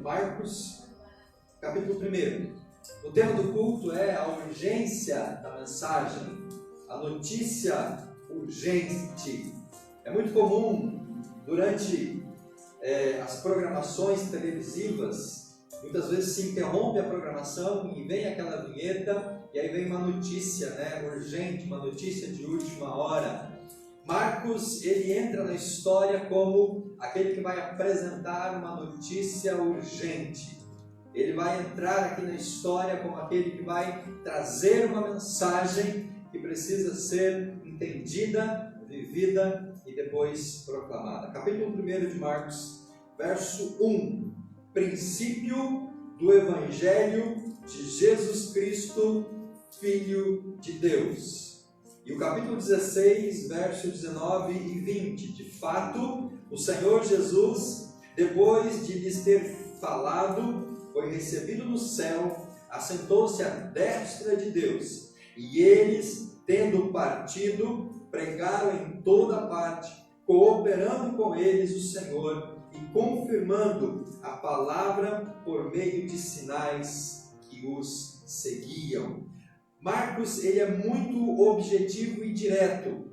Marcos, capítulo 1. O tema do culto é a urgência da mensagem, a notícia urgente. É muito comum, durante as programações televisivas, muitas vezes se interrompe a programação e vem aquela vinheta, e aí vem uma notícia urgente, uma notícia de última hora. Marcos, ele entra na história como aquele que vai apresentar uma notícia urgente. Ele vai entrar aqui na história como aquele que vai trazer uma mensagem que precisa ser entendida, vivida e depois proclamada. Capítulo 1 de Marcos, verso 1. Princípio do Evangelho de Jesus Cristo, Filho de Deus. E o capítulo 16, versos 19 e 20. De fato, o Senhor Jesus, depois de lhes ter falado, foi recebido no céu, assentou-se à destra de Deus. E eles, tendo partido, pregaram em toda parte, cooperando com eles o Senhor e confirmando a palavra por meio de sinais que os seguiam. Marcos, ele é muito objetivo e direto.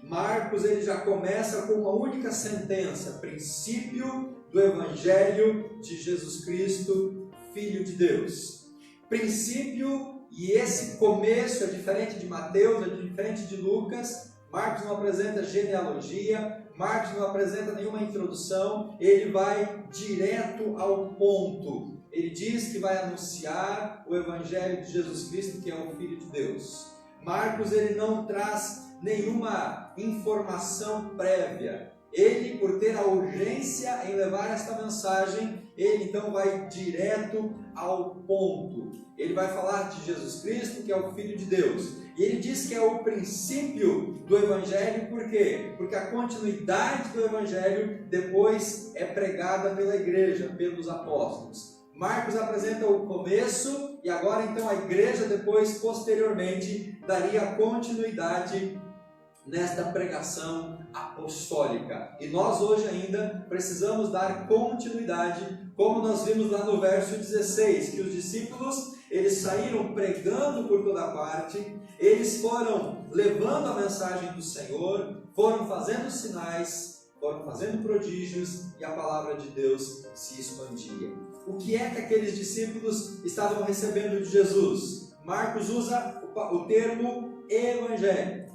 Marcos, ele já começa com uma única sentença: princípio do Evangelho de Jesus Cristo, Filho de Deus. Princípio, e esse começo é diferente de Mateus, é diferente de Lucas. Marcos não apresenta genealogia, Marcos não apresenta nenhuma introdução, ele vai direto ao ponto. Ele diz que vai anunciar o Evangelho de Jesus Cristo, que é o Filho de Deus. Marcos, ele não traz nenhuma informação prévia. Ele, por ter a urgência em levar esta mensagem, ele então vai direto ao ponto. Ele vai falar de Jesus Cristo, que é o Filho de Deus. E ele diz que é o princípio do Evangelho, por quê? Porque a continuidade do Evangelho depois é pregada pela igreja, pelos apóstolos. Marcos apresenta o começo e agora então a igreja depois, posteriormente, daria continuidade nesta pregação apostólica. E nós hoje ainda precisamos dar continuidade, como nós vimos lá no verso 16, que os discípulos, eles saíram pregando por toda parte, eles foram levando a mensagem do Senhor, foram fazendo sinais, foram fazendo prodígios e a palavra de Deus se expandia. O que é que aqueles discípulos estavam recebendo de Jesus? Marcos usa o termo Evangelho.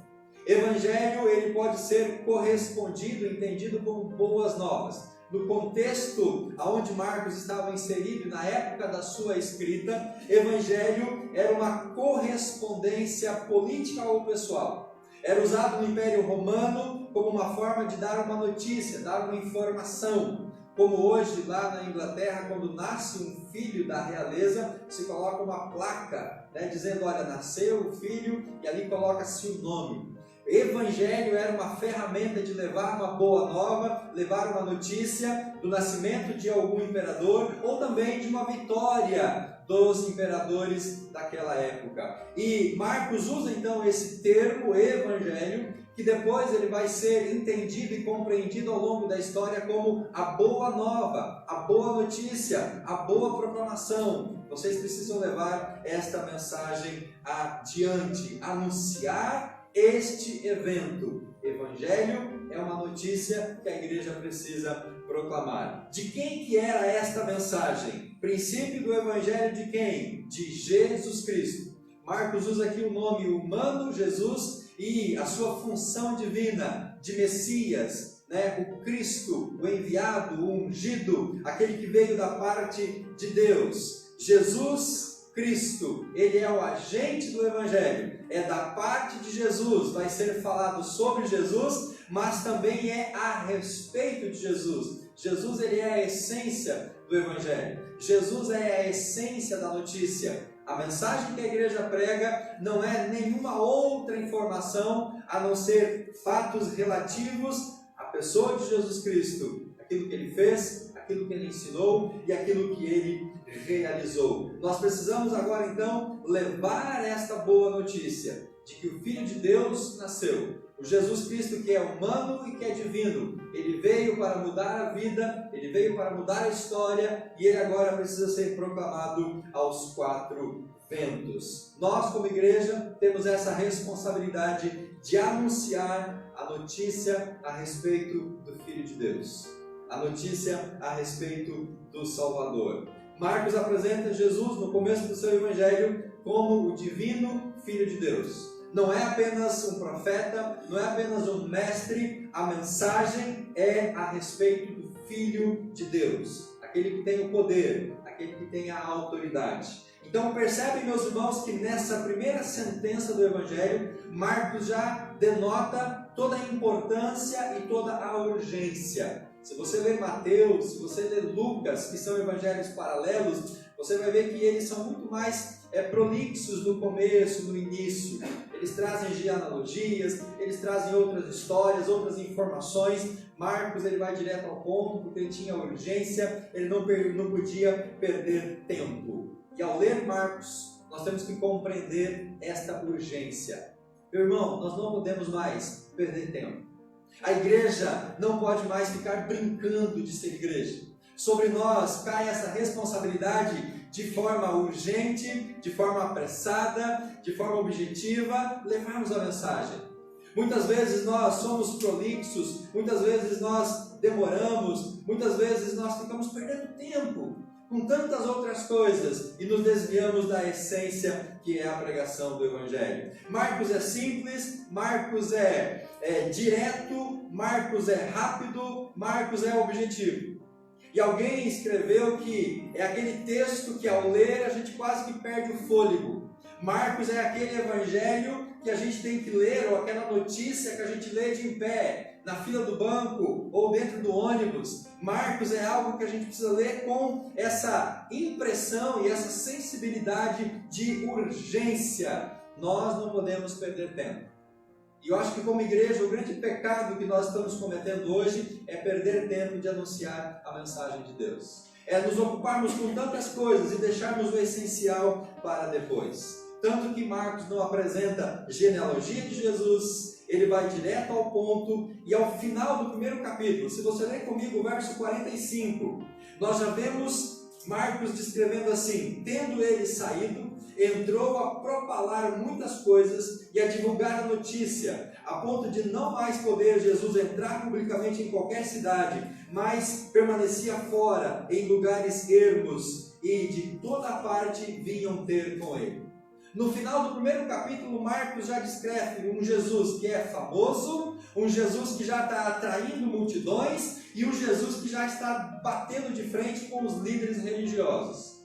Evangelho, ele pode ser correspondido, entendido como boas novas. No contexto onde Marcos estava inserido, na época da sua escrita, Evangelho era uma correspondência política ou pessoal. Era usado no Império Romano como uma forma de dar uma notícia, dar uma informação. Como hoje, lá na Inglaterra, quando nasce um filho da realeza, se coloca uma placa, dizendo, olha, nasceu o filho, e ali coloca-se o nome. Evangelho era uma ferramenta de levar uma boa nova, levar uma notícia do nascimento de algum imperador, ou também de uma vitória dos imperadores daquela época. E Marcos usa então esse termo, Evangelho, que depois ele vai ser entendido e compreendido ao longo da história como a boa nova, a boa notícia, a boa proclamação. Vocês precisam levar esta mensagem adiante, anunciar este evento. Evangelho é uma notícia que a igreja precisa proclamar. De quem que era esta mensagem? Princípio do Evangelho de quem? De Jesus Cristo. Marcos usa aqui o nome humano Jesus e a sua função divina de Messias, o Cristo, o enviado, o ungido, aquele que veio da parte de Deus. Jesus Cristo, ele é o agente do Evangelho, é da parte de Jesus, vai ser falado sobre Jesus, mas também é a respeito de Jesus. Jesus, ele é a essência do Evangelho. Jesus é a essência da notícia. A mensagem que a igreja prega não é nenhuma outra informação a não ser fatos relativos à pessoa de Jesus Cristo, aquilo que ele fez, aquilo que ele ensinou e aquilo que ele realizou. Nós precisamos agora então levar esta boa notícia de que o Filho de Deus nasceu. O Jesus Cristo que é humano e que é divino. Ele veio para mudar a vida, ele veio para mudar a história e ele agora precisa ser proclamado aos quatro ventos. Nós, como igreja, temos essa responsabilidade de anunciar a notícia a respeito do Filho de Deus. A notícia a respeito do Salvador. Marcos apresenta Jesus no começo do seu evangelho como o divino Filho de Deus. Não é apenas um profeta, não é apenas um mestre, a mensagem é a respeito do Filho de Deus, aquele que tem o poder, aquele que tem a autoridade. Então percebem, meus irmãos, que nessa primeira sentença do Evangelho, Marcos já denota toda a importância e toda a urgência. Se você ler Mateus, se você ler Lucas, que são evangelhos paralelos, você vai ver que eles são muito mais prolixos no começo, no início. Eles trazem genealogias, eles trazem outras histórias, outras informações. Marcos ele vai direto ao ponto, porque ele tinha urgência, ele não podia perder tempo. E ao ler Marcos, nós temos que compreender esta urgência. Meu irmão, nós não podemos mais perder tempo. A igreja não pode mais ficar brincando de ser igreja. Sobre nós cai essa responsabilidade de forma urgente, de forma apressada, de forma objetiva, levarmos a mensagem. Muitas vezes nós somos prolixos, muitas vezes nós demoramos, muitas vezes nós ficamos perdendo tempo com tantas outras coisas e nos desviamos da essência que é a pregação do Evangelho. Marcos é simples, Marcos é direto, Marcos é rápido, Marcos é objetivo. E alguém escreveu que é aquele texto que ao ler a gente quase que perde o fôlego. Marcos é aquele evangelho que a gente tem que ler, ou aquela notícia que a gente lê de em pé, na fila do banco ou dentro do ônibus. Marcos é algo que a gente precisa ler com essa impressão e essa sensibilidade de urgência. Nós não podemos perder tempo. E eu acho que como igreja, o grande pecado que nós estamos cometendo hoje é perder tempo de anunciar a mensagem de Deus. É nos ocuparmos com tantas coisas e deixarmos o essencial para depois. Tanto que Marcos não apresenta genealogia de Jesus, ele vai direto ao ponto e ao final do primeiro capítulo, se você ler comigo o verso 45, nós já vemos Marcos descrevendo assim: tendo ele saído, entrou a propalar muitas coisas e a divulgar a notícia, a ponto de não mais poder Jesus entrar publicamente em qualquer cidade, mas permanecia fora, em lugares ermos, e de toda parte vinham ter com ele. No final do primeiro capítulo, Marcos já descreve um Jesus que é famoso, um Jesus que já está atraindo multidões e um Jesus que já está batendo de frente com os líderes religiosos.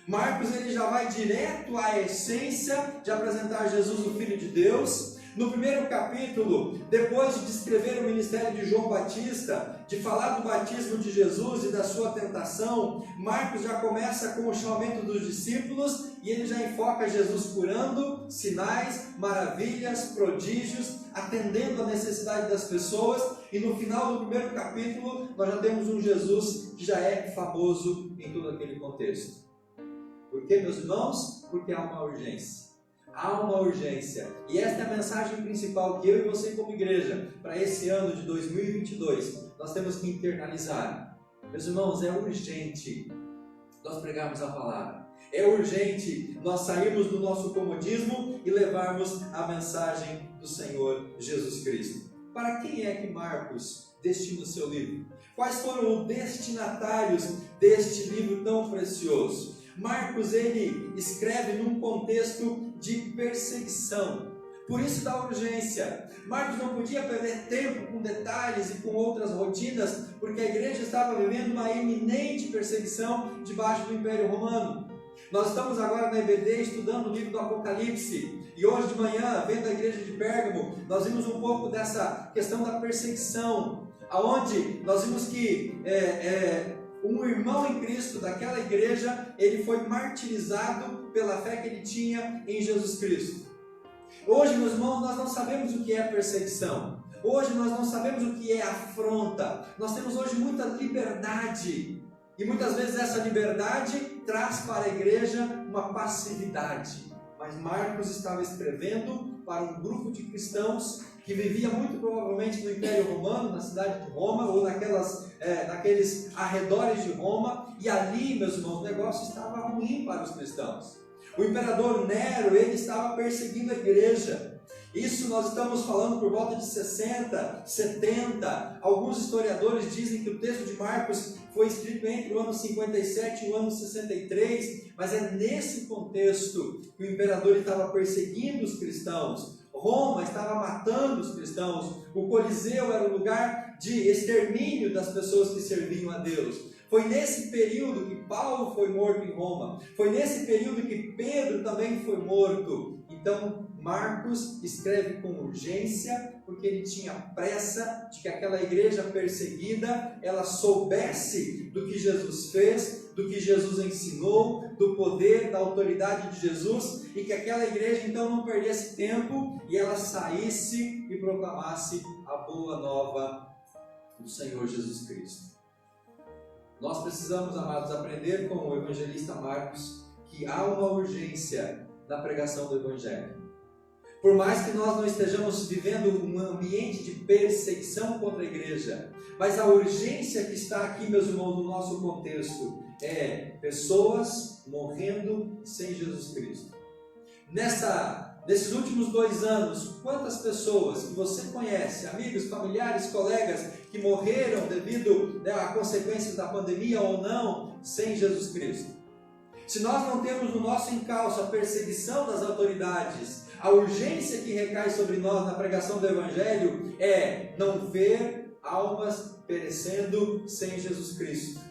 Marcos ele já vai direto à essência de apresentar Jesus, o Filho de Deus. No primeiro capítulo, depois de descrever o ministério de João Batista, de falar do batismo de Jesus e da sua tentação, Marcos já começa com o chamamento dos discípulos e ele já enfoca Jesus curando, sinais, maravilhas, prodígios, atendendo a necessidade das pessoas. E no final do primeiro capítulo, nós já temos um Jesus que já é famoso em todo aquele contexto. Por quê, meus irmãos? Porque há uma urgência. Há uma urgência. E esta é a mensagem principal que eu e você como igreja, para esse ano de 2022, nós temos que internalizar. Meus irmãos, é urgente nós pregarmos a palavra. É urgente nós sairmos do nosso comodismo e levarmos a mensagem do Senhor Jesus Cristo. Para quem é que Marcos destina o seu livro? Quais foram os destinatários deste livro tão precioso? Marcos ele escreve num contexto de perseguição, por isso da urgência. Marcos não podia perder tempo com detalhes e com outras rotinas, porque a igreja estava vivendo uma iminente perseguição debaixo do Império Romano. Nós estamos agora na EBD estudando o livro do Apocalipse, e hoje de manhã, vendo a igreja de Pérgamo, nós vimos um pouco dessa questão da perseguição, aonde nós vimos que um irmão em Cristo daquela igreja, ele foi martirizado pela fé que ele tinha em Jesus Cristo. Hoje, meus irmãos, nós não sabemos o que é perseguição. Hoje nós não sabemos o que é afronta. Nós temos hoje muita liberdade. E muitas vezes essa liberdade traz para a igreja uma passividade. Mas Marcos estava escrevendo para um grupo de cristãos que vivia muito provavelmente no Império Romano, na cidade de Roma, ou naqueles arredores de Roma, e ali, meus irmãos, o negócio estava ruim para os cristãos. O imperador Nero, ele estava perseguindo a igreja. Isso nós estamos falando por volta de 60, 70. Alguns historiadores dizem que o texto de Marcos foi escrito entre o ano 57 e o ano 63, mas é nesse contexto que o imperador estava perseguindo os cristãos. Roma estava matando os cristãos. O Coliseu era um lugar de extermínio das pessoas que serviam a Deus. Foi nesse período que Paulo foi morto em Roma. Foi nesse período que Pedro também foi morto. Então, Marcos escreve com urgência, porque ele tinha pressa de que aquela igreja perseguida, ela soubesse do que Jesus fez, do que Jesus ensinou, do poder, da autoridade de Jesus, e que aquela igreja então não perdesse tempo e ela saísse e proclamasse a boa nova do Senhor Jesus Cristo. Nós precisamos, amados, aprender com o evangelista Marcos que há uma urgência na pregação do Evangelho. Por mais que nós não estejamos vivendo um ambiente de perseguição contra a igreja, mas a urgência que está aqui, meus irmãos, no nosso contexto, é pessoas morrendo sem Jesus Cristo. Nesses últimos 2 anos, quantas pessoas que você conhece, amigos, familiares, colegas, que morreram devido a consequências da pandemia ou não, sem Jesus Cristo? Se nós não temos no nosso encalço a perseguição das autoridades, a urgência que recai sobre nós na pregação do Evangelho é não ver almas perecendo sem Jesus Cristo.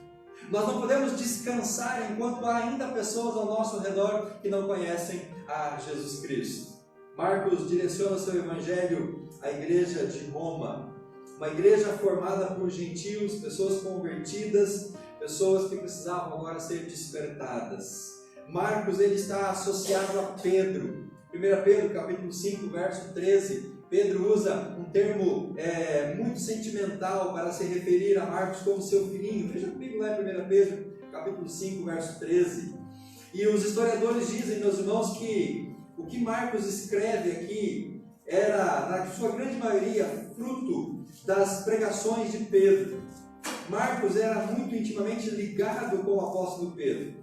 Nós não podemos descansar enquanto há ainda pessoas ao nosso redor que não conhecem a Jesus Cristo. Marcos direciona seu Evangelho à igreja de Roma, uma igreja formada por gentios, pessoas convertidas, pessoas que precisavam agora ser despertadas. Marcos ele está associado a Pedro. 1 Pedro capítulo 5, verso 13, Pedro usa um termo muito sentimental para se referir a Marcos como seu filhinho. Veja comigo lá em 1 Pedro capítulo 5, verso 13. E os historiadores dizem, meus irmãos, que o que Marcos escreve aqui era, na sua grande maioria, fruto das pregações de Pedro. Marcos era muito intimamente ligado com o apóstolo Pedro.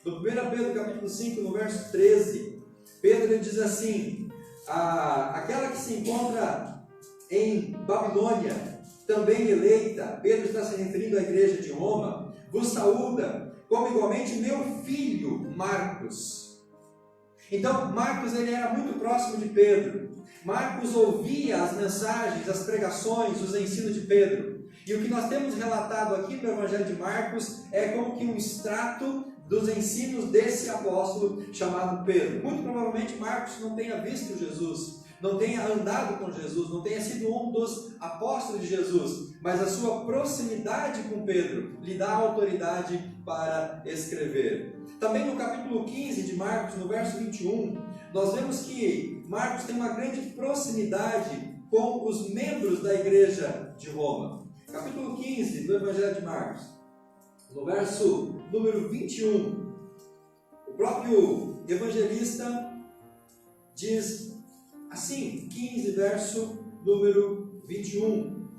No 1 Pedro capítulo 5, no verso 13, Pedro ele diz assim: aquela que se encontra em Babilônia, também eleita, Pedro está se referindo à igreja de Roma, vos saúda, como igualmente meu filho Marcos. Então, Marcos ele era muito próximo de Pedro. Marcos ouvia as mensagens, as pregações, os ensinos de Pedro. E o que nós temos relatado aqui no Evangelho de Marcos é como que um extrato dos ensinos desse apóstolo chamado Pedro. Muito provavelmente Marcos não tenha visto Jesus, não tenha andado com Jesus, não tenha sido um dos apóstolos de Jesus, mas a sua proximidade com Pedro lhe dá autoridade para escrever. Também no capítulo 15 de Marcos, no verso 21, nós vemos que Marcos tem uma grande proximidade com os membros da igreja de Roma. Capítulo 15 do Evangelho de Marcos, no verso número 21, o próprio evangelista diz assim, 15, verso número 21.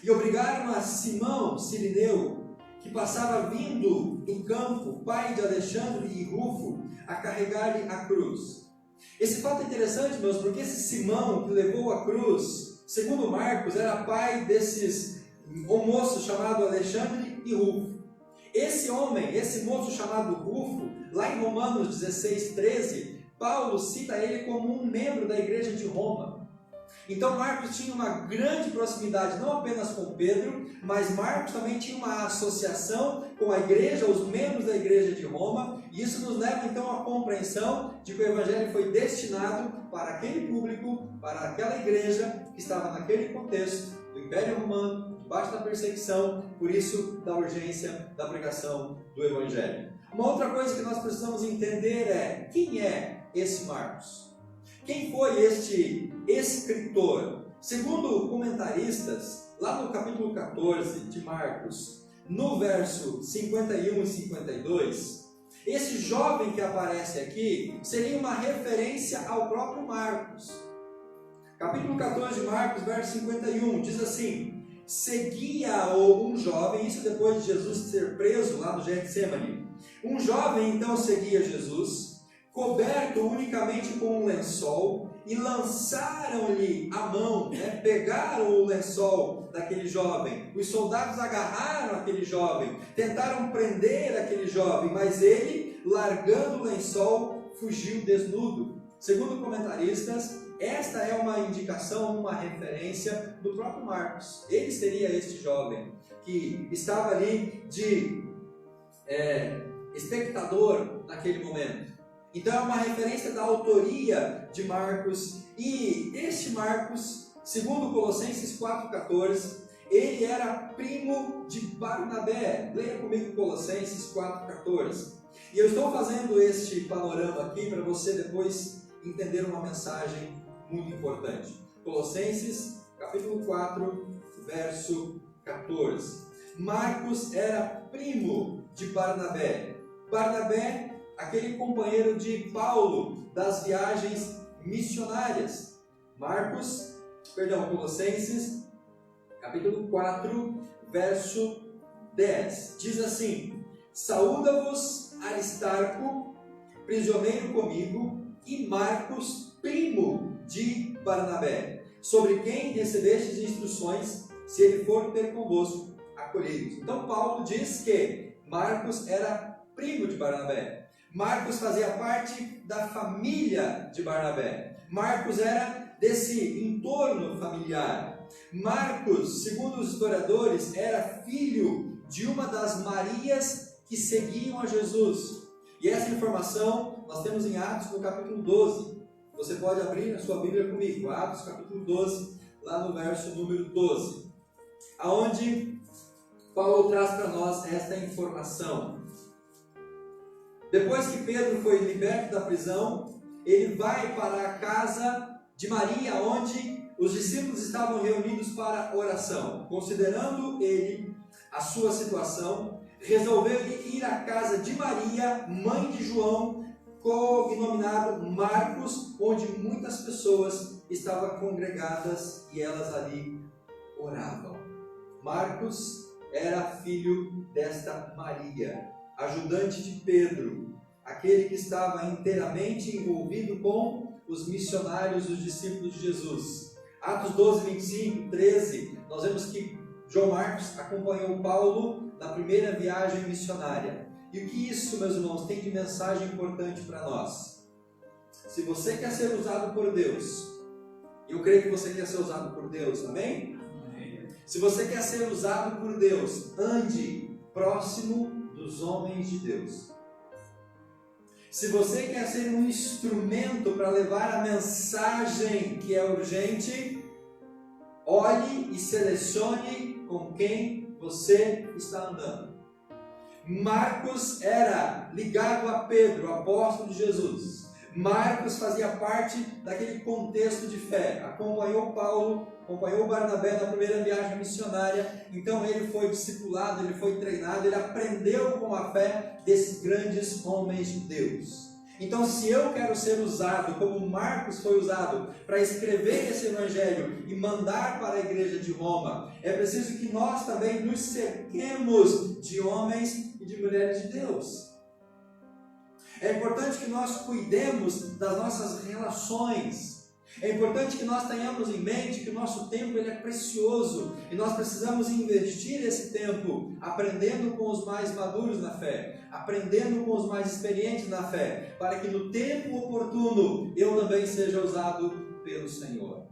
E obrigaram a Simão Cirineu, que passava vindo do campo, pai de Alexandre e Rufo, a carregar-lhe a cruz. Esse fato é interessante, meus, porque esse Simão que levou a cruz, segundo Marcos, era pai um moço chamado Alexandre e Rufo. Esse homem, esse moço chamado Rufo, lá em Romanos 16, 13, Paulo cita ele como um membro da igreja de Roma. Então Marcos tinha uma grande proximidade, não apenas com Pedro, mas Marcos também tinha uma associação com a igreja, os membros da igreja de Roma, e isso nos leva então à compreensão de que o Evangelho foi destinado para aquele público, para aquela igreja que estava naquele contexto do Império Romano, debaixo da perseguição, por isso da urgência da pregação do Evangelho. Uma outra coisa que nós precisamos entender é: quem é esse Marcos? Quem foi este escritor? Segundo comentaristas, lá no capítulo 14 de Marcos, no verso 51 e 52, esse jovem que aparece aqui seria uma referência ao próprio Marcos. Capítulo 14 de Marcos, verso 51, diz assim: seguia-o um jovem, isso depois de Jesus ser preso lá no Getsemane. Um jovem então seguia Jesus, coberto unicamente com um lençol, e lançaram-lhe a mão, pegaram o lençol daquele jovem. Os soldados agarraram aquele jovem, tentaram prender aquele jovem, mas ele, largando o lençol, fugiu desnudo. Segundo comentaristas, esta é uma indicação, uma referência do próprio Marcos. Ele seria este jovem que estava ali de espectador naquele momento. Então é uma referência da autoria de Marcos. E este Marcos, segundo Colossenses 4,14, ele era primo de Barnabé. Leia comigo Colossenses 4,14. E eu estou fazendo este panorama aqui para você depois entender uma mensagem muito importante. Colossenses, capítulo 4, verso 14. Marcos era primo de Barnabé. Barnabé, aquele companheiro de Paulo das viagens missionárias. Colossenses, capítulo 4, verso 10. Diz assim: saúda-vos Aristarco, prisioneiro comigo, e Marcos, primo de Barnabé, sobre quem recebestes instruções, se ele for ter convosco, acolhei-os. Então Paulo diz que Marcos era primo de Barnabé. Marcos fazia parte da família de Barnabé. Marcos era desse entorno familiar. Marcos, segundo os historiadores, era filho de uma das Marias que seguiam a Jesus. E essa informação nós temos em Atos, no capítulo 12. Você pode abrir na sua Bíblia comigo, Atos, capítulo 12, lá no verso número 12, aonde Paulo traz para nós esta informação. Depois que Pedro foi liberto da prisão, ele vai para a casa de Maria, onde os discípulos estavam reunidos para oração. Considerando ele a sua situação, resolveu ir à casa de Maria, mãe de João, cognominado Marcos, onde muitas pessoas estavam congregadas e elas ali oravam. Marcos era filho desta Maria, ajudante de Pedro, aquele que estava inteiramente envolvido com os missionários, os discípulos de Jesus. Atos 12, 25, 13, nós vemos que João Marcos acompanhou Paulo na primeira viagem missionária. E o que isso, meus irmãos, tem de mensagem importante para nós? Se você quer ser usado por Deus, eu creio que você quer ser usado por Deus, amém? Amém. Se você quer ser usado por Deus, ande próximo dos homens de Deus. Se você quer ser um instrumento para levar a mensagem que é urgente, olhe e selecione com quem você está andando. Marcos era ligado a Pedro, apóstolo de Jesus. Marcos fazia parte daquele contexto de fé. Acompanhou Paulo, acompanhou Barnabé na primeira viagem missionária. Então ele foi discipulado, ele foi treinado, ele aprendeu com a fé desses grandes homens de Deus. Então, se eu quero ser usado como Marcos foi usado para escrever esse evangelho e mandar para a igreja de Roma, é preciso que nós também nos cerquemos de homens e de mulheres de Deus. É importante que nós cuidemos das nossas relações. É importante que nós tenhamos em mente que o nosso tempo ele é precioso e nós precisamos investir esse tempo aprendendo com os mais maduros na fé, aprendendo com os mais experientes na fé, para que no tempo oportuno eu também seja usado pelo Senhor.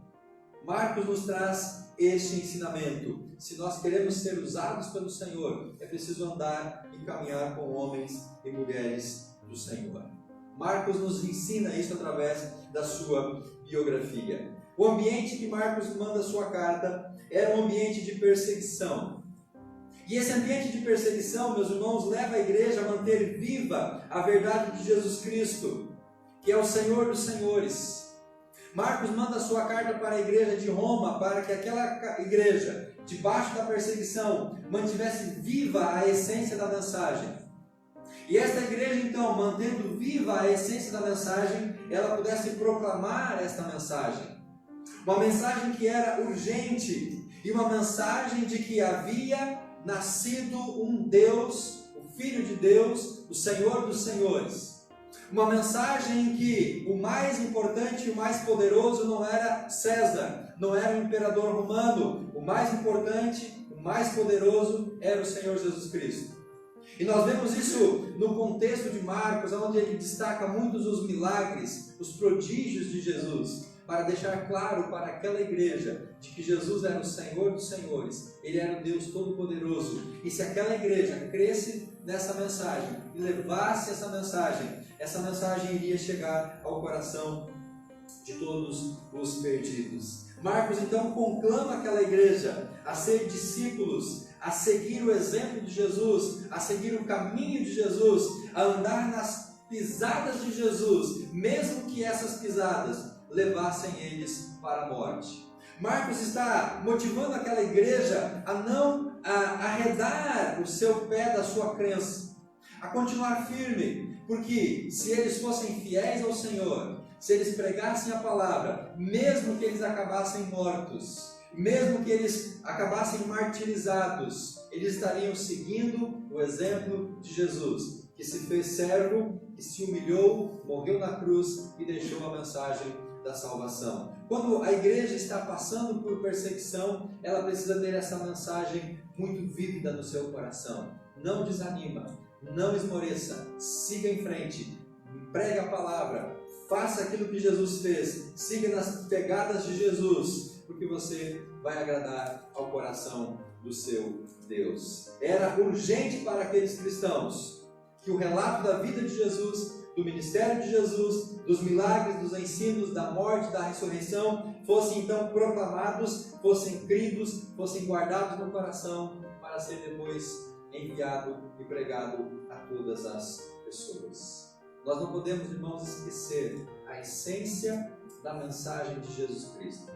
Marcos nos traz este ensinamento. Se nós queremos ser usados pelo Senhor, é preciso andar e caminhar com homens e mulheres do Senhor. Marcos nos ensina isso através da sua biografia. O ambiente que Marcos manda a sua carta era um ambiente de perseguição. E esse ambiente de perseguição, meus irmãos, leva a igreja a manter viva a verdade de Jesus Cristo, que é o Senhor dos Senhores. Marcos manda sua carta para a igreja de Roma para que aquela igreja, debaixo da perseguição, mantivesse viva a essência da mensagem. E esta igreja, então, mantendo viva a essência da mensagem, ela pudesse proclamar esta mensagem. Uma mensagem que era urgente e uma mensagem de que havia nascido um Deus, o Filho de Deus, o Senhor dos Senhores. Uma mensagem em que o mais importante e o mais poderoso não era César, não era o imperador romano. O mais importante, o mais poderoso era o Senhor Jesus Cristo. E nós vemos isso no contexto de Marcos, onde ele destaca muitos os milagres, os prodígios de Jesus, para deixar claro para aquela igreja de que Jesus era o Senhor dos Senhores, Ele era o Deus Todo-Poderoso. E se aquela igreja cresce nessa mensagem e levasse essa mensagem iria chegar ao coração de todos os perdidos. Marcos então conclama aquela igreja a ser discípulos, a seguir o exemplo de Jesus, a seguir o caminho de Jesus, a andar nas pisadas de Jesus, mesmo que essas pisadas levassem eles para a morte. Marcos está motivando aquela igreja a não arredar o seu pé da sua crença, a continuar firme, porque se eles fossem fiéis ao Senhor, se eles pregassem a palavra, mesmo que eles acabassem mortos, mesmo que eles acabassem martirizados, eles estariam seguindo o exemplo de Jesus, que se fez servo, que se humilhou, morreu na cruz e deixou a mensagem da salvação. Quando a igreja está passando por perseguição, ela precisa ter essa mensagem muito vívida no seu coração. Não desanima, não esmoreça, siga em frente, pregue a palavra, faça aquilo que Jesus fez, siga nas pegadas de Jesus, porque você vai agradar ao coração do seu Deus. Era urgente para aqueles cristãos que o relato da vida de Jesus, do ministério de Jesus, dos milagres, dos ensinos, da morte, da ressurreição, fossem então proclamados, fossem cridos, fossem guardados no coração, para ser depois enviado e pregado a todas as pessoas. Nós não podemos, irmãos, esquecer a essência da mensagem de Jesus Cristo.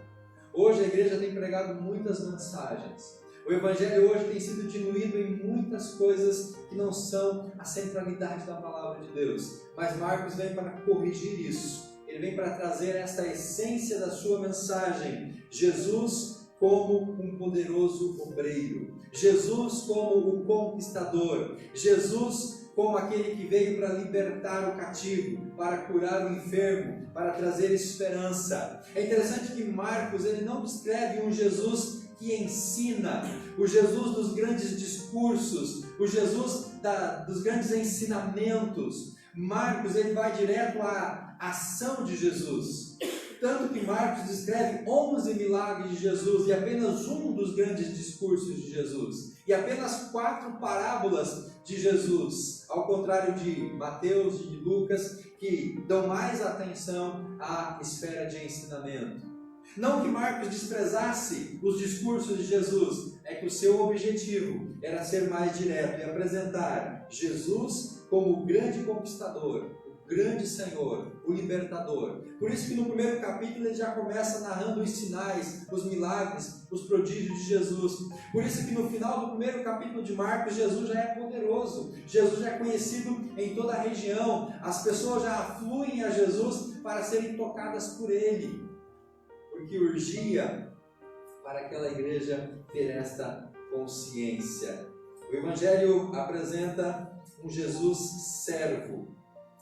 Hoje a igreja tem pregado muitas mensagens. O Evangelho hoje tem sido diluído em muitas coisas que não são a centralidade da palavra de Deus. Mas Marcos vem para corrigir isso. Ele vem para trazer esta essência da sua mensagem. Jesus como um poderoso obreiro. Jesus como o conquistador. Jesus como aquele que veio para libertar o cativo, para curar o enfermo, para trazer esperança. É interessante que Marcos ele não descreve um Jesus que ensina, o Jesus dos grandes discursos, o Jesus dos grandes ensinamentos. Marcos ele vai direto à ação de Jesus. Tanto que Marcos descreve 11 milagres de Jesus e apenas um dos grandes discursos de Jesus. E apenas 4 parábolas de Jesus, ao contrário de Mateus e de Lucas, que dão mais atenção à esfera de ensinamento. Não que Marcos desprezasse os discursos de Jesus, é que o seu objetivo era ser mais direto e apresentar Jesus como o grande conquistador, o grande Senhor, o libertador. Por isso que no primeiro capítulo ele já começa narrando os sinais, os milagres, os prodígios de Jesus. Por isso que no final do primeiro capítulo de Marcos, Jesus já é poderoso, Jesus já é conhecido em toda a região, as pessoas já afluem a Jesus para serem tocadas por ele. Porque urgia para aquela igreja ter esta consciência. O Evangelho apresenta um Jesus servo.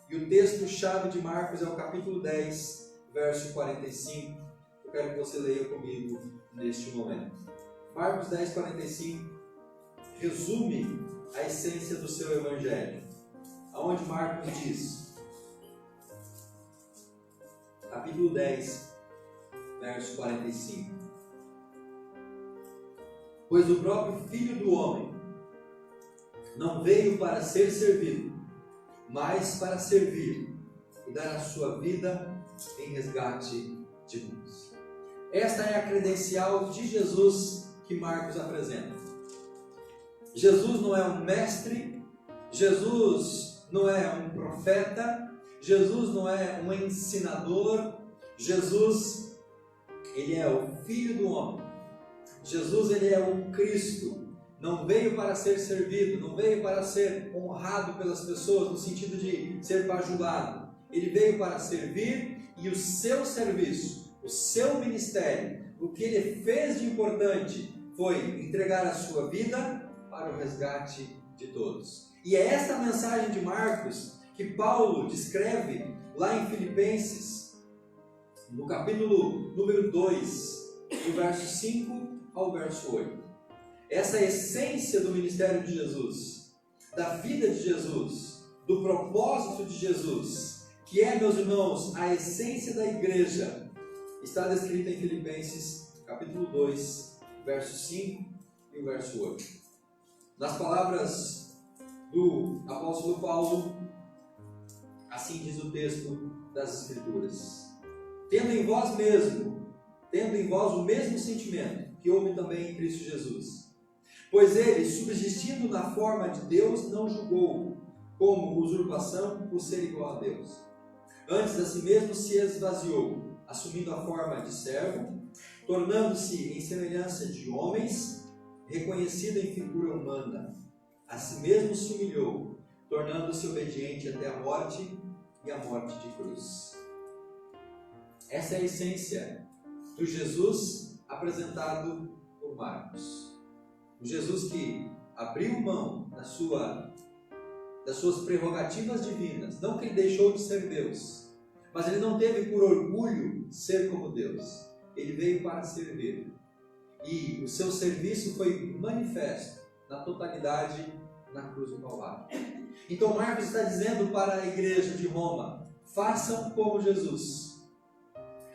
E o texto-chave de Marcos é o capítulo 10, verso 45. Eu quero que você leia comigo neste momento. Marcos 10, 45 resume a essência do seu Evangelho. Aonde Marcos diz, capítulo 10, verso 45. Pois o próprio Filho do Homem não veio para ser servido, mas para servir e dar a sua vida em resgate de muitos. Esta é a credencial de Jesus que Marcos apresenta. Jesus não é um mestre, Jesus não é um profeta, Jesus não é um ensinador, Jesus, ele é o Filho do homem. Jesus, ele é o Cristo. Não veio para ser servido, não veio para ser honrado pelas pessoas no sentido de ser bajulado. Ele veio para servir, e o seu serviço, o seu ministério, o que ele fez de importante foi entregar a sua vida para o resgate de todos. E é esta mensagem de Marcos que Paulo descreve lá em Filipenses, no capítulo número 2, do verso 5 ao verso 8. Essa essência do ministério de Jesus, da vida de Jesus, do propósito de Jesus, que é, meus irmãos, a essência da igreja, está descrita em Filipenses capítulo 2, verso 5 e o verso 8. Nas palavras do apóstolo Paulo, assim diz o texto das Escrituras: tendo em vós o mesmo sentimento que houve também em Cristo Jesus. Pois ele, subsistindo na forma de Deus, não julgou como usurpação por ser igual a Deus. Antes a si mesmo se esvaziou, assumindo a forma de servo, tornando-se em semelhança de homens, reconhecido em figura humana. A si mesmo se humilhou, tornando-se obediente até a morte e a morte de cruz. Essa é a essência do Jesus apresentado por Marcos. O Jesus que abriu mão das suas prerrogativas divinas. Não que ele deixou de ser Deus, mas ele não teve por orgulho ser como Deus. Ele veio para servir. E o seu serviço foi manifesto na totalidade na cruz do Calvário. Então Marcos está dizendo para a igreja de Roma: façam como Jesus.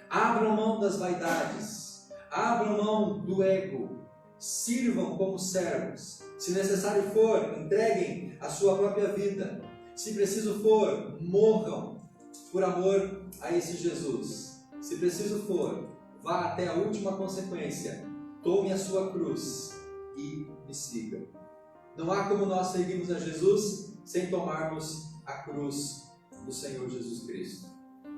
Abram mão das vaidades, abram mão do ego, sirvam como servos. Se necessário for, entreguem a sua própria vida. Se preciso for, morram por amor a esse Jesus. Se preciso for, vá até a última consequência. Tome a sua cruz e me siga. Não há como nós seguirmos a Jesus sem tomarmos a cruz do Senhor Jesus Cristo.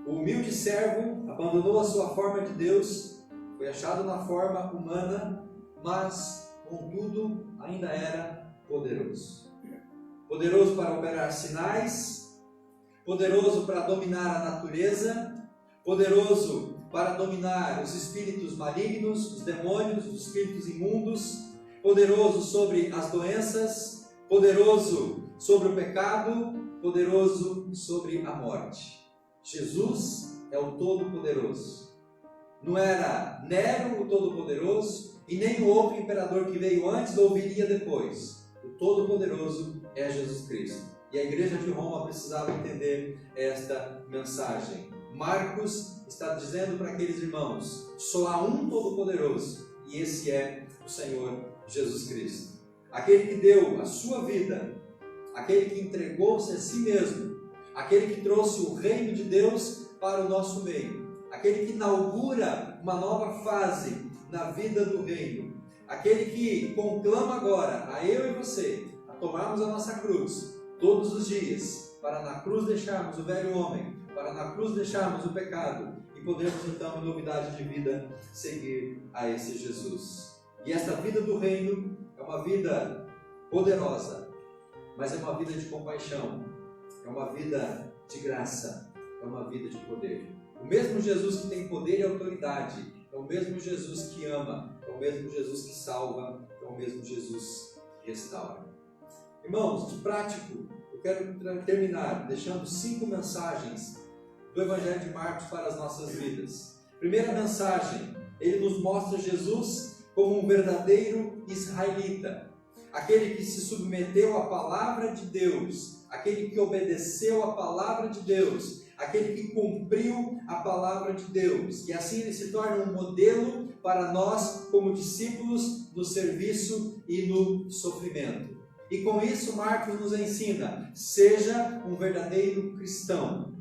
O humilde servo abandonou a sua forma de Deus, foi achado na forma humana, mas, contudo, ainda era poderoso. Poderoso para operar sinais, poderoso para dominar a natureza, poderoso para dominar os espíritos malignos, os demônios, os espíritos imundos, poderoso sobre as doenças, poderoso sobre o pecado, poderoso sobre a morte. Jesus é o Todo-Poderoso. Não era Nero o Todo-Poderoso e nem o outro imperador que veio antes ou viria depois. O Todo-Poderoso é Jesus Cristo. E a igreja de Roma precisava entender esta mensagem. Marcos está dizendo para aqueles irmãos: só há um Todo-Poderoso, e esse é o Senhor Jesus Cristo. Aquele que deu a sua vida, aquele que entregou-se a si mesmo, aquele que trouxe o reino de Deus para o nosso meio, aquele que inaugura uma nova fase na vida do reino, aquele que conclama agora a eu e você a tomarmos a nossa cruz todos os dias, para na cruz deixarmos o velho homem, para na cruz deixarmos o pecado e podermos então, em novidade de vida, seguir a esse Jesus. E esta vida do reino é uma vida poderosa, mas é uma vida de compaixão, é uma vida de graça, é uma vida de poder. O mesmo Jesus que tem poder e autoridade é o mesmo Jesus que ama, é o mesmo Jesus que salva, é o mesmo Jesus que restaura. Irmãos, de prático, eu quero terminar deixando 5 mensagens do Evangelho de Marcos para as nossas vidas. Primeira mensagem, ele nos mostra Jesus como um verdadeiro israelita, aquele que se submeteu à palavra de Deus, aquele que obedeceu à palavra de Deus, aquele que cumpriu a palavra de Deus, e assim ele se torna um modelo para nós como discípulos no serviço e no sofrimento. E com isso Marcos nos ensina: seja um verdadeiro cristão,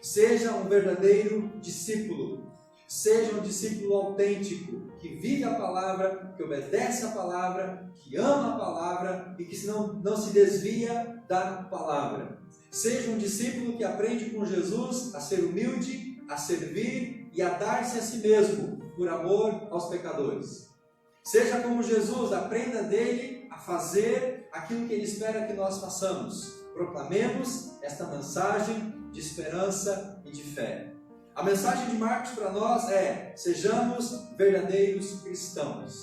seja um verdadeiro discípulo, seja um discípulo autêntico, que vive a palavra, que obedece a palavra, que ama a palavra e que não se desvia da palavra. Seja um discípulo que aprende com Jesus a ser humilde, a servir e a dar-se a si mesmo, por amor aos pecadores. Seja como Jesus, aprenda dele a fazer aquilo que ele espera que nós façamos. Proclamemos esta mensagem de esperança e de fé. A mensagem de Marcos para nós é: sejamos verdadeiros cristãos.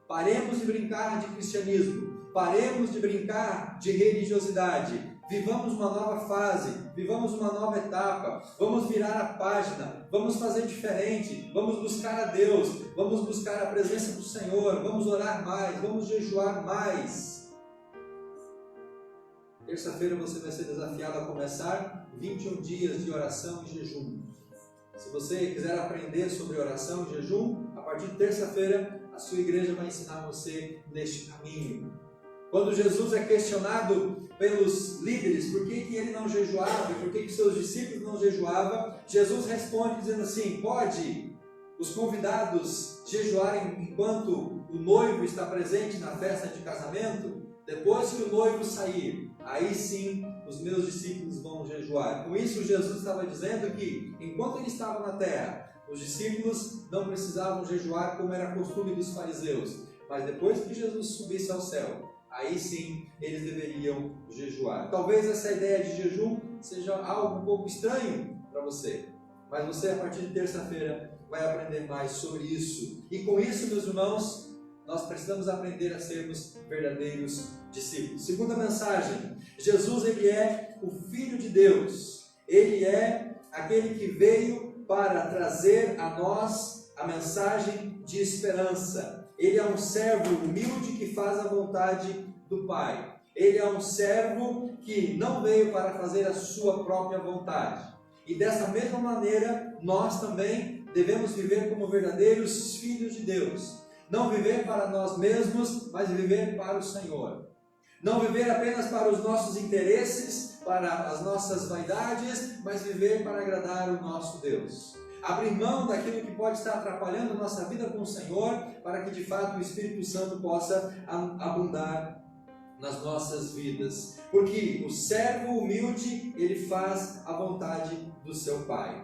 Paremos de brincar de cristianismo, paremos de brincar de religiosidade. Vivamos uma nova fase, vivamos uma nova etapa, vamos virar a página, vamos fazer diferente, vamos buscar a Deus, vamos buscar a presença do Senhor, vamos orar mais, vamos jejuar mais. Terça-feira você vai ser desafiado a começar 21 dias de oração e jejum. Se você quiser aprender sobre oração e jejum, a partir de terça-feira a sua igreja vai ensinar você neste caminho. Quando Jesus é questionado pelos líderes por que ele não jejuava e por que seus discípulos não jejuavam, Jesus responde dizendo assim: pode os convidados jejuarem enquanto o noivo está presente na festa de casamento? Depois que o noivo sair, aí sim os meus discípulos vão jejuar. Com isso Jesus estava dizendo que enquanto ele estava na terra, os discípulos não precisavam jejuar como era costume dos fariseus, mas depois que Jesus subisse ao céu, aí sim eles deveriam jejuar. Talvez essa ideia de jejum seja algo um pouco estranho para você, mas você a partir de terça-feira vai aprender mais sobre isso. E com isso, meus irmãos, nós precisamos aprender a sermos verdadeiros discípulos. Segunda mensagem: Jesus, ele é o Filho de Deus. Ele é aquele que veio para trazer a nós a mensagem de esperança. Ele é um servo humilde que faz a vontade do Pai. Ele é um servo que não veio para fazer a sua própria vontade. E dessa mesma maneira, nós também devemos viver como verdadeiros filhos de Deus. Não viver para nós mesmos, mas viver para o Senhor. Não viver apenas para os nossos interesses, para as nossas vaidades, mas viver para agradar o nosso Deus. Abrir mão daquilo que pode estar atrapalhando a nossa vida com o Senhor, para que de fato o Espírito Santo possa abundar nas nossas vidas. Porque o servo humilde, ele faz a vontade do seu Pai.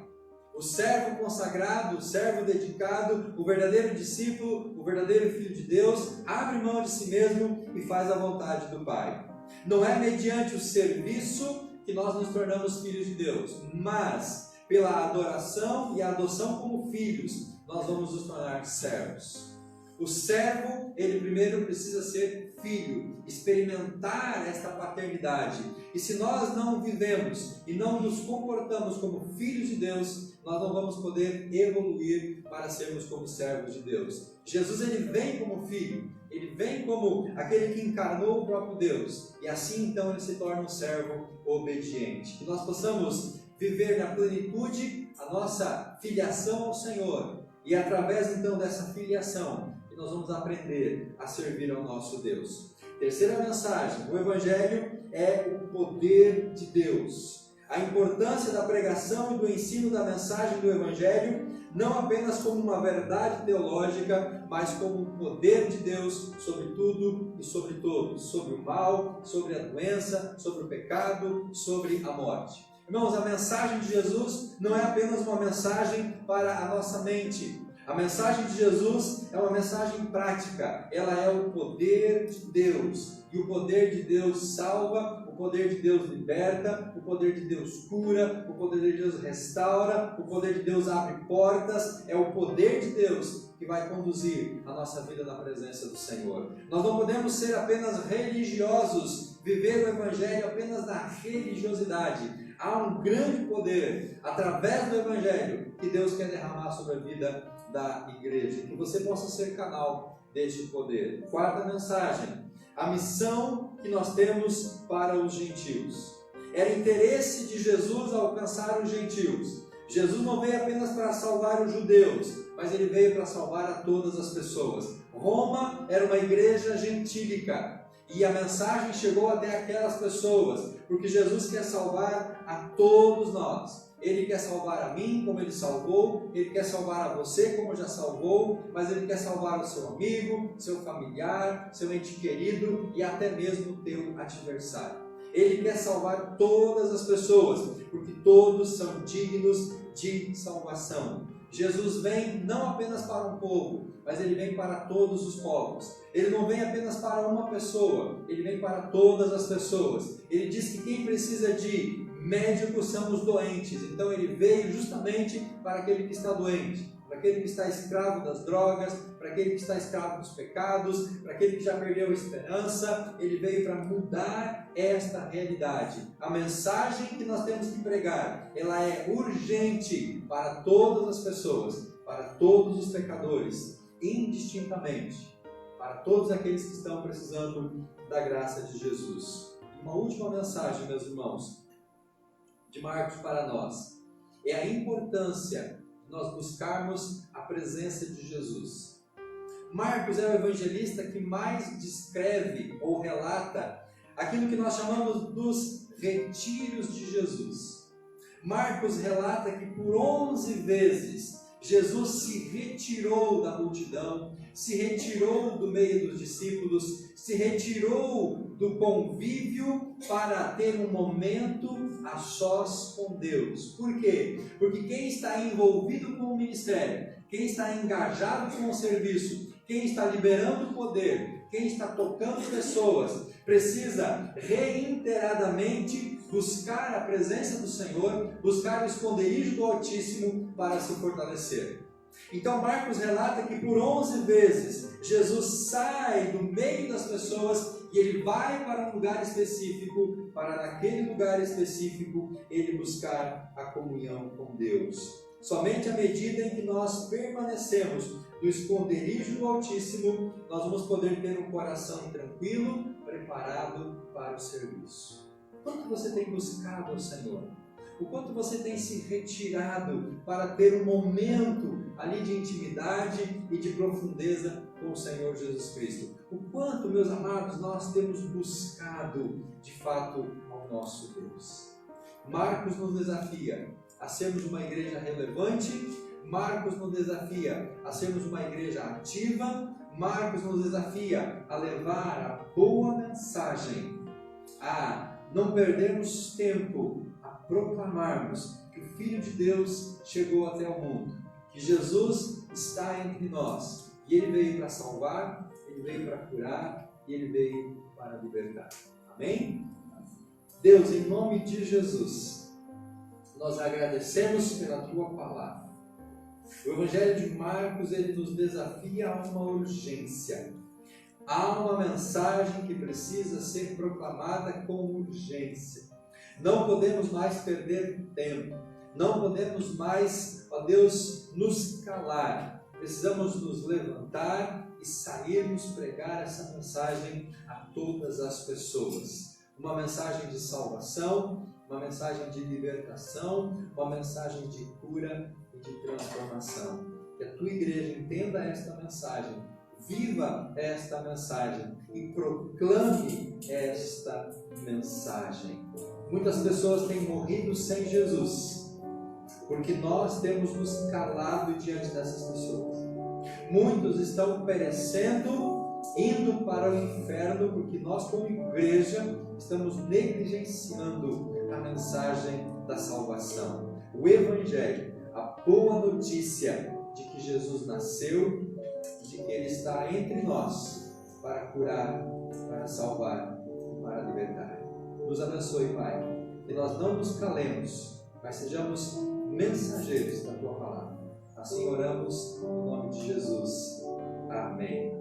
O servo consagrado, o servo dedicado, o verdadeiro discípulo, o verdadeiro filho de Deus, abre mão de si mesmo e faz a vontade do Pai. Não é mediante o serviço que nós nos tornamos filhos de Deus, mas pela adoração e a adoção como filhos, nós vamos nos tornar servos. O servo, ele primeiro precisa ser filho, experimentar esta paternidade. E se nós não vivemos e não nos comportamos como filhos de Deus, nós não vamos poder evoluir para sermos como servos de Deus. Jesus, ele vem como filho, ele vem como aquele que encarnou o próprio Deus. E assim então ele se torna um servo obediente. Que nós possamos viver na plenitude a nossa filiação ao Senhor. E através então dessa filiação, nós vamos aprender a servir ao nosso Deus. Terceira mensagem: o Evangelho é o poder de Deus. A importância da pregação e do ensino da mensagem do Evangelho, não apenas como uma verdade teológica, mas como o poder de Deus sobre tudo e sobre todos, sobre o mal, sobre a doença, sobre o pecado, sobre a morte. Irmãos, a mensagem de Jesus não é apenas uma mensagem para a nossa mente. A mensagem de Jesus é uma mensagem prática, ela é o poder de Deus, e o poder de Deus salva, o poder de Deus liberta, o poder de Deus cura, o poder de Deus restaura, o poder de Deus abre portas, é o poder de Deus que vai conduzir a nossa vida na presença do Senhor. Nós não podemos ser apenas religiosos, viver o Evangelho apenas na religiosidade. Há um grande poder, através do Evangelho, que Deus quer derramar sobre a vida da igreja, que você possa ser canal deste poder. Quarta mensagem: a missão que nós temos para os gentios. Era interesse de Jesus alcançar os gentios. Jesus não veio apenas para salvar os judeus, mas ele veio para salvar a todas as pessoas. Roma era uma igreja gentílica, e a mensagem chegou até aquelas pessoas, porque Jesus quer salvar a todos nós. Ele quer salvar a mim como Ele salvou, Ele quer salvar a você como já salvou, mas Ele quer salvar o seu amigo, seu familiar, seu ente querido e até mesmo o teu adversário. Ele quer salvar todas as pessoas, porque todos são dignos de salvação. Jesus vem não apenas para um povo, mas ele vem para todos os povos. Ele não vem apenas para uma pessoa, ele vem para todas as pessoas. Ele diz que quem precisa de médicos são os doentes. Então ele veio justamente para aquele que está doente, para aquele que está escravo das drogas, para aquele que está escravo dos pecados, para aquele que já perdeu a esperança. Ele veio para mudar esta realidade. A mensagem que nós temos que pregar, ela é urgente para todas as pessoas, para todos os pecadores, indistintamente, para todos aqueles que estão precisando da graça de Jesus. Uma última mensagem, meus irmãos, de Marcos para nós, é a importância de nós buscarmos a presença de Jesus. Marcos é o evangelista que mais descreve ou relata aquilo que nós chamamos dos retiros de Jesus. Marcos relata que por 11 vezes Jesus se retirou da multidão, se retirou do meio dos discípulos, se retirou do convívio para ter um momento a sós com Deus. Por quê? Porque quem está envolvido com o ministério, quem está engajado com o serviço, quem está liberando o poder, quem está tocando pessoas, precisa reiteradamente buscar a presença do Senhor, buscar o esconderijo do Altíssimo para se fortalecer. Então Marcos relata que por 11 vezes Jesus sai do meio das pessoas e ele vai para um lugar específico, para naquele lugar específico ele buscar a comunhão com Deus. Somente à medida em que nós permanecemos no esconderijo do Altíssimo, nós vamos poder ter um coração tranquilo, preparado para o serviço. Quanto você tem buscado ao Senhor? O quanto você tem se retirado para ter um momento ali de intimidade e de profundeza com o Senhor Jesus Cristo? O quanto, meus amados, nós temos buscado de fato ao nosso Deus? Marcos nos desafia a sermos uma igreja relevante, Marcos nos desafia a sermos uma igreja ativa, Marcos nos desafia a levar a boa mensagem, a não perdermos tempo, a proclamarmos que o Filho de Deus chegou até o mundo, que Jesus está entre nós, e Ele veio para salvar, Ele veio para curar, e Ele veio para libertar. Amém? Deus, em nome de Jesus, nós agradecemos pela Tua Palavra. O Evangelho de Marcos, ele nos desafia a uma urgência. Há uma mensagem que precisa ser proclamada com urgência. Não podemos mais perder tempo. Não podemos mais, ó Deus, nos calar. Precisamos nos levantar e sairmos pregar essa mensagem a todas as pessoas. Uma mensagem de salvação, uma mensagem de libertação, uma mensagem de cura e de transformação. Que a tua igreja entenda esta mensagem, viva esta mensagem e proclame esta mensagem. Muitas pessoas têm morrido sem Jesus, porque nós temos nos calado diante dessas pessoas. Muitos estão perecendo, indo para o inferno, porque nós, como igreja, estamos negligenciando a mensagem da salvação. O Evangelho, a boa notícia de que Jesus nasceu, de que Ele está entre nós para curar, para salvar e para libertar. Nos abençoe, Pai, que nós não nos calemos, mas sejamos mensageiros da Tua Palavra. Assim oramos no nome de Jesus. Amém.